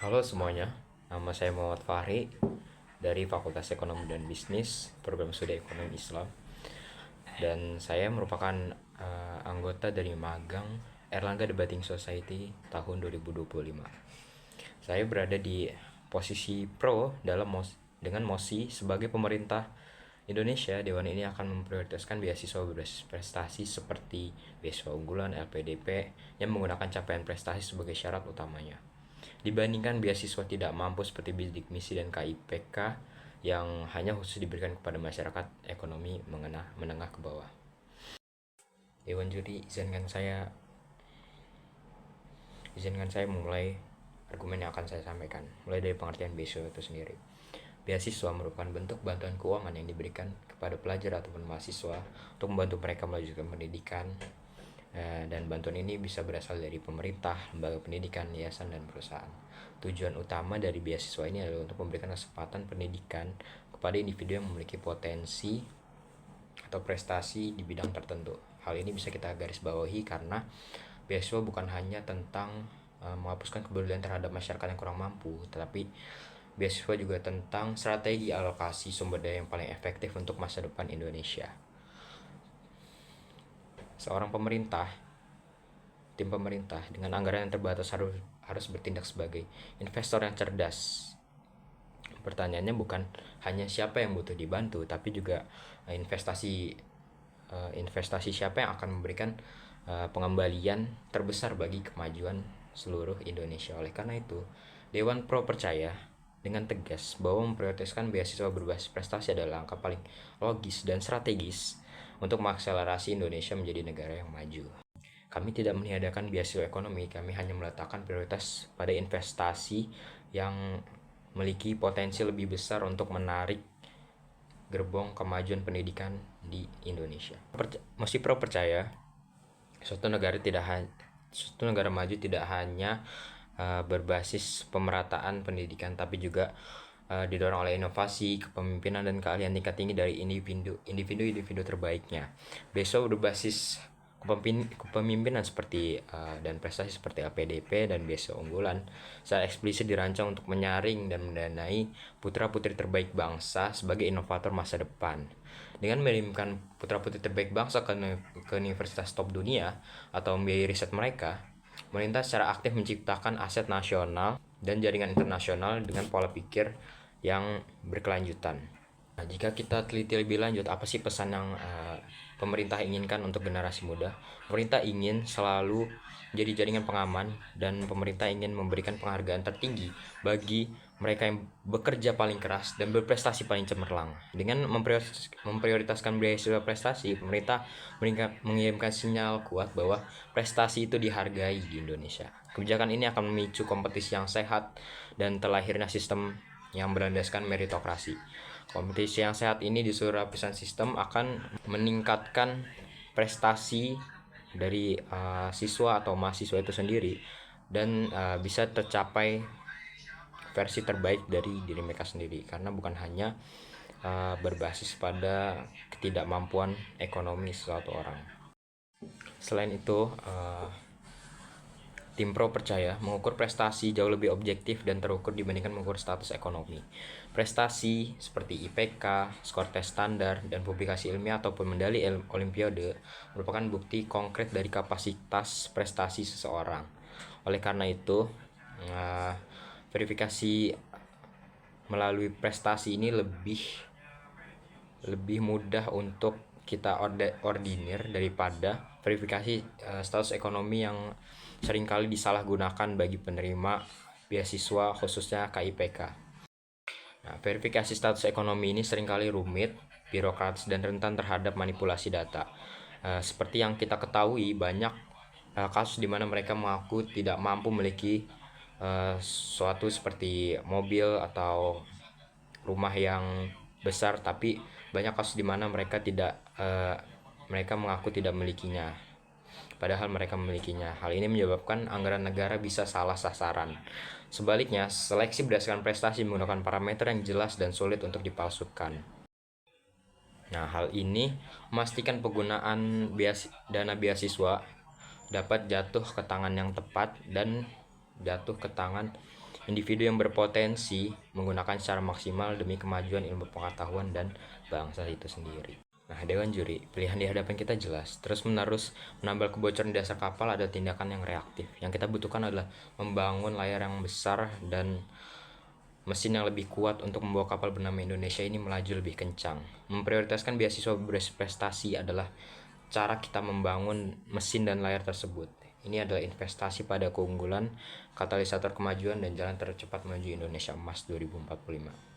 Halo semuanya, nama saya Muhammad Fahri dari Fakultas Ekonomi dan Bisnis, Program Studi Ekonomi Islam. Dan saya merupakan anggota dari magang Erlangga Debating Society tahun 2025. Saya berada di posisi pro dengan mosi sebagai pemerintah Indonesia. Dewan ini akan memprioritaskan beasiswa berbasis prestasi seperti beasiswa unggulan LPDP yang menggunakan capaian prestasi sebagai syarat utamanya, dibandingkan beasiswa tidak mampu seperti bidik misi dan KIPK yang hanya khusus diberikan kepada masyarakat ekonomi menengah ke bawah. Dewan Juri, izinkan saya mulai argumen yang akan saya sampaikan, mulai dari pengertian beasiswa itu sendiri. Beasiswa merupakan bentuk bantuan keuangan yang diberikan kepada pelajar ataupun mahasiswa untuk membantu mereka melanjutkan pendidikan, dan bantuan ini bisa berasal dari pemerintah, lembaga pendidikan, yayasan, dan perusahaan. Tujuan utama dari beasiswa ini adalah untuk memberikan kesempatan pendidikan kepada individu yang memiliki potensi atau prestasi di bidang tertentu. Hal ini bisa kita garis bawahi karena beasiswa bukan hanya tentang menghapuskan kepedulian terhadap masyarakat yang kurang mampu, tetapi beasiswa juga tentang strategi alokasi sumber daya yang paling efektif untuk masa depan Indonesia. Seorang tim pemerintah dengan anggaran yang terbatas harus bertindak sebagai investor yang cerdas. Pertanyaannya bukan hanya siapa yang butuh dibantu, tapi juga investasi siapa yang akan memberikan pengembalian terbesar bagi kemajuan seluruh Indonesia. Oleh karena itu, Dewan Pro percaya dengan tegas bahwa memprioritaskan beasiswa berbasis prestasi adalah langkah paling logis dan strategis untuk mengakselerasi Indonesia menjadi negara yang maju. Kami tidak meniadakan beasiswa ekonomi, kami hanya meletakkan prioritas pada investasi yang memiliki potensi lebih besar untuk menarik gerbong kemajuan pendidikan di Indonesia. Masih pro percaya suatu negara maju tidak hanya berbasis pemerataan pendidikan, tapi juga didorong oleh inovasi, kepemimpinan, dan keahlian tingkat tinggi dari individu terbaiknya. Besok berbasis kepemimpinan seperti dan prestasi seperti LPDP dan beasiswa unggulan secara eksplisit dirancang untuk menyaring dan mendanai putra-putri terbaik bangsa sebagai inovator masa depan. Dengan mengirimkan putra-putri terbaik bangsa ke universitas top dunia atau membiayai riset mereka, pemerintah secara aktif menciptakan aset nasional dan jaringan internasional dengan pola pikir yang berkelanjutan. Nah, jika kita teliti lebih lanjut, apa sih pesan yang pemerintah inginkan untuk generasi muda? Pemerintah ingin selalu menjadi jaringan pengaman, dan pemerintah ingin memberikan penghargaan tertinggi bagi mereka yang bekerja paling keras dan berprestasi paling cemerlang. Dengan memprioritaskan beasiswa prestasi, pemerintah mengirimkan sinyal kuat bahwa prestasi itu dihargai di Indonesia. Kebijakan ini akan memicu kompetisi yang sehat dan terlahirnya sistem yang berlandaskan meritokrasi. Kompetisi yang sehat ini di seluruh lapisan sistem akan meningkatkan prestasi dari siswa atau mahasiswa itu sendiri, dan bisa tercapai versi terbaik dari diri mereka sendiri, karena bukan hanya berbasis pada ketidakmampuan ekonomi suatu orang. Selain itu, tim pro percaya mengukur prestasi jauh lebih objektif dan terukur dibandingkan mengukur status ekonomi. Prestasi seperti IPK, skor tes standar, dan publikasi ilmiah ataupun medali olimpiade merupakan bukti konkret dari kapasitas prestasi seseorang. Oleh karena itu, verifikasi melalui prestasi ini lebih mudah untuk kita ordinir daripada verifikasi status ekonomi yang seringkali disalahgunakan bagi penerima beasiswa, khususnya KIPK. Nah, verifikasi status ekonomi ini seringkali rumit, birokratis, dan rentan terhadap manipulasi data. Seperti yang kita ketahui, banyak kasus di mana mereka mengaku tidak mampu memiliki suatu seperti mobil atau rumah yang besar, tapi banyak kasus di mana mereka mengaku tidak memilikinya, padahal mereka memilikinya. Hal ini menyebabkan anggaran negara bisa salah sasaran. Sebaliknya, seleksi berdasarkan prestasi menggunakan parameter yang jelas dan sulit untuk dipalsukan. Nah, hal ini memastikan penggunaan dana beasiswa dapat jatuh ke tangan yang tepat dan jatuh ke tangan individu yang berpotensi menggunakan secara maksimal demi kemajuan ilmu pengetahuan dan bangsa itu sendiri. Nah, Dewan Juri, pilihan di hadapan kita jelas. Terus-menerus menambal kebocoran di dasar kapal ada tindakan yang reaktif. Yang kita butuhkan adalah membangun layar yang besar dan mesin yang lebih kuat untuk membawa kapal bernama Indonesia ini melaju lebih kencang. Memprioritaskan beasiswa berprestasi adalah cara kita membangun mesin dan layar tersebut. Ini adalah investasi pada keunggulan, katalisator kemajuan, dan jalan tercepat menuju Indonesia Emas 2045.